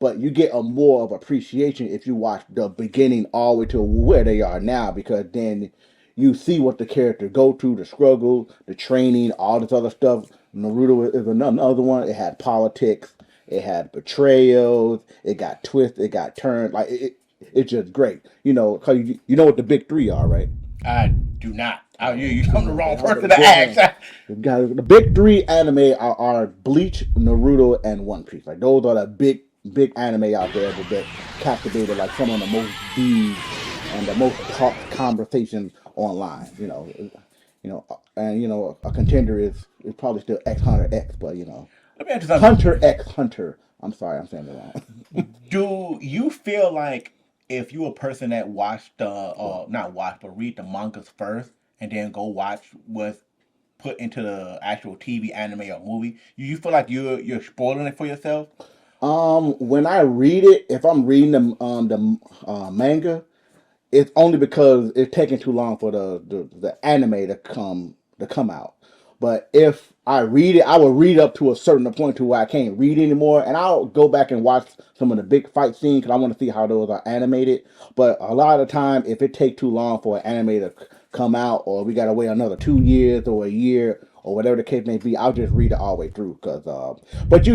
but you get a more of appreciation if you watch the beginning all the way to where they are now, because then you see what the character go through, the struggle, the training, all this other stuff. Naruto is another one. It had politics, it had betrayals, it got twists, it got turned. Like it's just great. Cause you know what the big three are, right? I do not. You come the Okay, wrong I'm person gonna to get him. ask. The big three anime are Bleach, Naruto, and One Piece. Like those are the big anime out there that captivated like some of the most viewed and the most talked conversations online. And a contender is probably still X Hunter X, but Let me ask you something. Hunter X Hunter. I'm sorry, I'm saying it wrong. Do you feel like if you a person that watched Well, not watch but read the mangas first and then go watch what's put into the actual TV, anime, or movie, you feel like you're spoiling it for yourself? when I read it, if I'm reading the manga, it's only because it's taking too long for the anime to come out. But if I read it, I will read up to a certain point to where I can't read anymore, and I'll go back and watch some of the big fight scenes because I want to see how those are animated. But a lot of the time, if it takes too long for an anime to come out, or we gotta wait another 2 years or a year or whatever the case may be, I'll just read it all the way through. But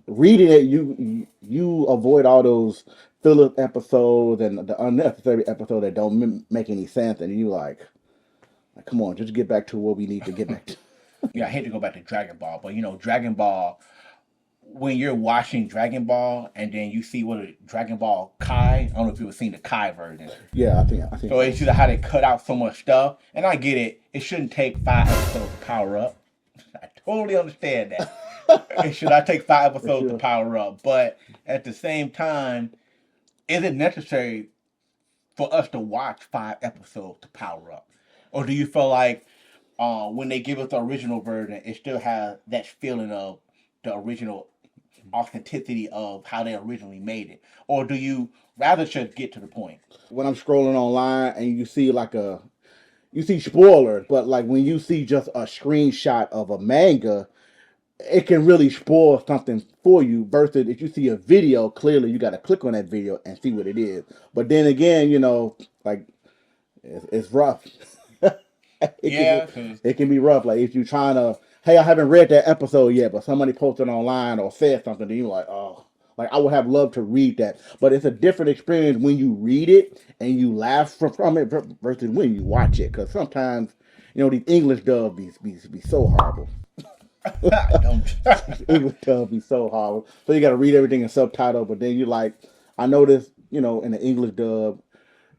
reading it, you avoid all those filler episodes and the unnecessary episodes that don't make any sense, and you like, come on, just get back to what we need to get back to. Yeah, I hate to go back to Dragon Ball, but Dragon Ball, when you're watching Dragon Ball and then you see what a Dragon Ball Kai, I don't know if you ever seen the Kai version. Yeah, I think So so. it's just how they cut out so much stuff. And I get it. It shouldn't take 5 episodes to power up. I totally understand that. It should not take five For episodes to sure. power up. But at the same time, is it necessary for us to watch 5 episodes to power up? Or do you feel like when they give us the original version, it still has that feeling of the original authenticity of how they originally made it? Or do you rather just get to the point? When I'm scrolling online and you see spoilers, but like when you see just a screenshot of a manga, it can really spoil something for you. Versus if you see a video, clearly you got to click on that video and see what it is. But then again, like it's rough. it can Yeah, be, because it can be rough. Like if you're trying to, hey, I haven't read that episode yet, but somebody posted online or said something, then you're like, oh, like I would have loved to read that. But it's a different experience when you read it and you laugh from it versus when you watch it. Because sometimes, these English dubs be so horrible. don't. English dub be so horrible. So you got to read everything in subtitle, but then you like, I noticed, in the English dub,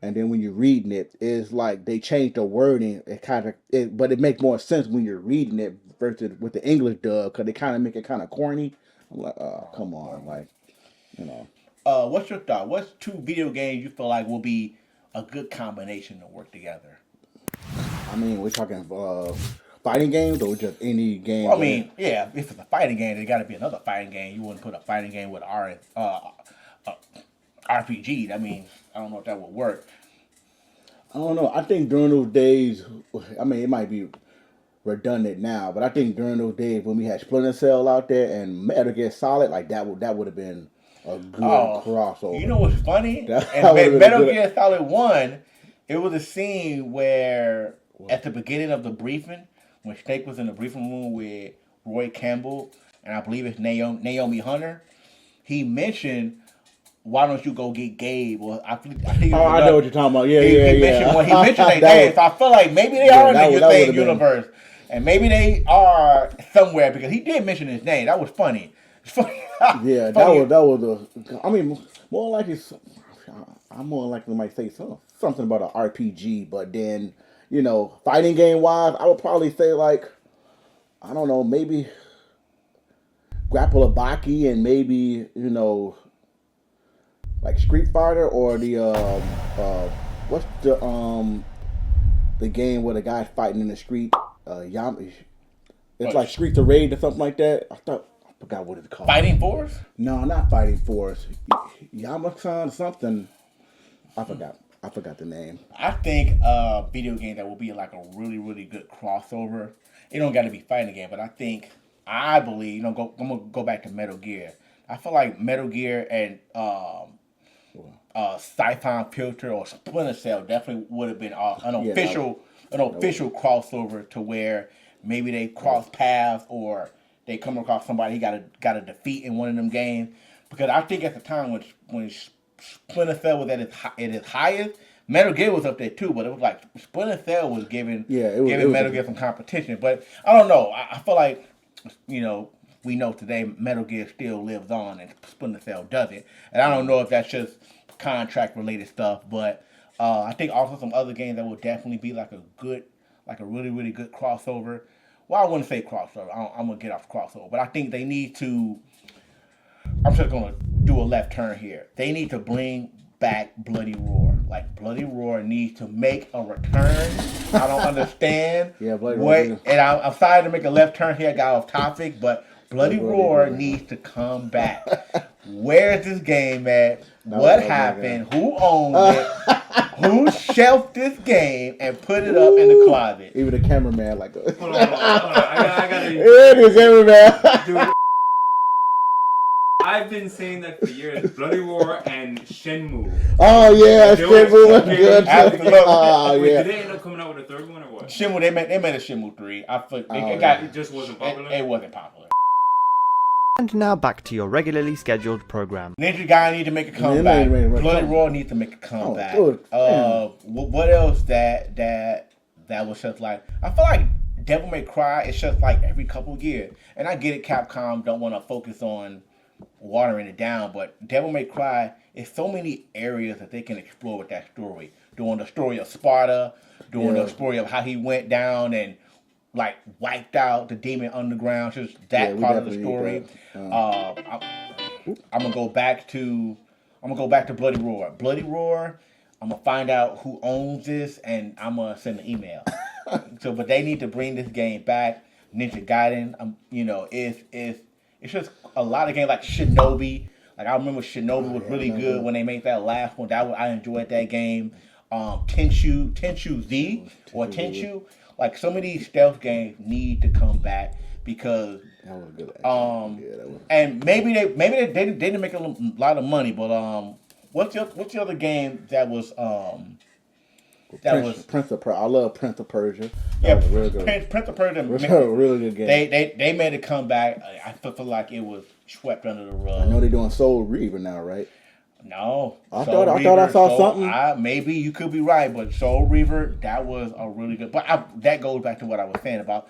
and then when you're reading it, it's like they change the wording. But it makes more sense when you're reading it versus with the English dub because they kind of make it kind of corny. I'm like, oh, come on, like, you know. What's your thought? What's two video games you feel like will be a good combination to work together? I mean, we're talking fighting games or just any Well, game I where. mean, yeah, if it's a fighting game, there got to be another fighting game. You wouldn't put a fighting game with uh, RPG. I mean, I don't know if that would work. I don't know. I think during those days, I mean, it might be redundant now, but I think during those days when we had Splinter Cell out there and Metal Gear Solid, like that would have been a good Oh, you know crossover. what's funny? That And would have been a Metal good. Gear Solid 1, it was a scene where, at the beginning of the briefing, when Snake was in the briefing room with Roy Campbell, and I believe it's Naomi Hunter, he mentioned, why don't you go get Gabe? Or I think it Oh, was I know another. what you're talking about. Yeah, He, yeah, he mentioned when he mentioned yeah. their name, that so was I feel like maybe they yeah. are in That would the that would same have been. universe, and maybe they are somewhere because he did mention his name. That was funny. It's funny. Yeah, that funny. was that was a. I mean, more likely, I'm more likely might say something about an RPG, but then fighting game wise, I would probably say like I don't know, maybe Grapple Baki and maybe like Street Fighter or the what's the game where the guy's fighting in the street? Yam, it's like Streets of Rage or something like that. I forgot what it's called. Fighting Force? No, not Fighting Force. Yamasan something. I forgot. I forgot the name. I think a video game that will be like a really, really good crossover. It don't got to be fighting game, but I believe, I'm gonna go back to Metal Gear. I feel like Metal Gear and Siphon Filter or Splinter Cell definitely would have been an Yeah, official crossover to where maybe they cross paths or they come across somebody he got to defeat in one of them games. Because I think at the time when Splinter Cell was at its highest, Metal Gear was up there too, but it was like Splinter Cell was giving Metal Gear some competition. But I don't know. I feel like we know today Metal Gear still lives on and Splinter Cell doesn't. And I don't know if that's just contract related stuff, but I think also some other games that would definitely be like a really, really good crossover. Well, I wouldn't say crossover. I'm going to get off crossover. But I think they need to, I'm just going to do a left turn here. They need to bring back Bloody Roar. Like, Bloody Roar needs to make a return. I don't understand. Yeah, Bloody Roar. And I'm sorry to make a left turn here. I got off topic, but Bloody Roar needs to come back. Where's this game at? What happened? Who owns it? Who shelved this game and put it up in the closet? Even the cameraman like Hold on. I gotta. Yeah, the cameraman. Dude, I've been saying that for years. Bloody Roar and Shenmue. Oh yeah, Shenmue was good. Oh yeah. Did they end up coming out with a third one or what? Shenmue, they made a Shenmue 3. It just wasn't popular. It wasn't popular. And now back to your regularly scheduled program. Ninja Gaiden need to make a comeback. Bloody Roar needs to make a comeback. What else that was just like? I feel like Devil May Cry is just like every couple of years, and I get it. Capcom don't want to focus on watering it down, but Devil May Cry is so many areas that they can explore with that story. Doing the story of Sparta, doing the story of how he went down and like wiped out the demon underground, just that part of the story. I'm gonna go back to Bloody Roar. Bloody Roar. I'm gonna find out who owns this and I'm gonna send an email. But they need to bring this game back. Ninja Gaiden. It's just a lot of games like Shinobi. Like I remember Shinobi was really good when they made that last one. I enjoyed that game. Tenchu Z or Tenchu. Like some of these stealth games need to come back because that was good. And maybe they didn't make a lot of money, but what's the other game that was Prince of Persia. I love Prince of Persia. Yeah, was really good. Prince of Persia. Was a really good game. They made it come back. I feel like it was swept under the rug. I know they're doing Soul Reaver now, right? No, I thought I saw something. Maybe you could be right, but Soul Reaver, that was a really good. But that goes back to what I was saying about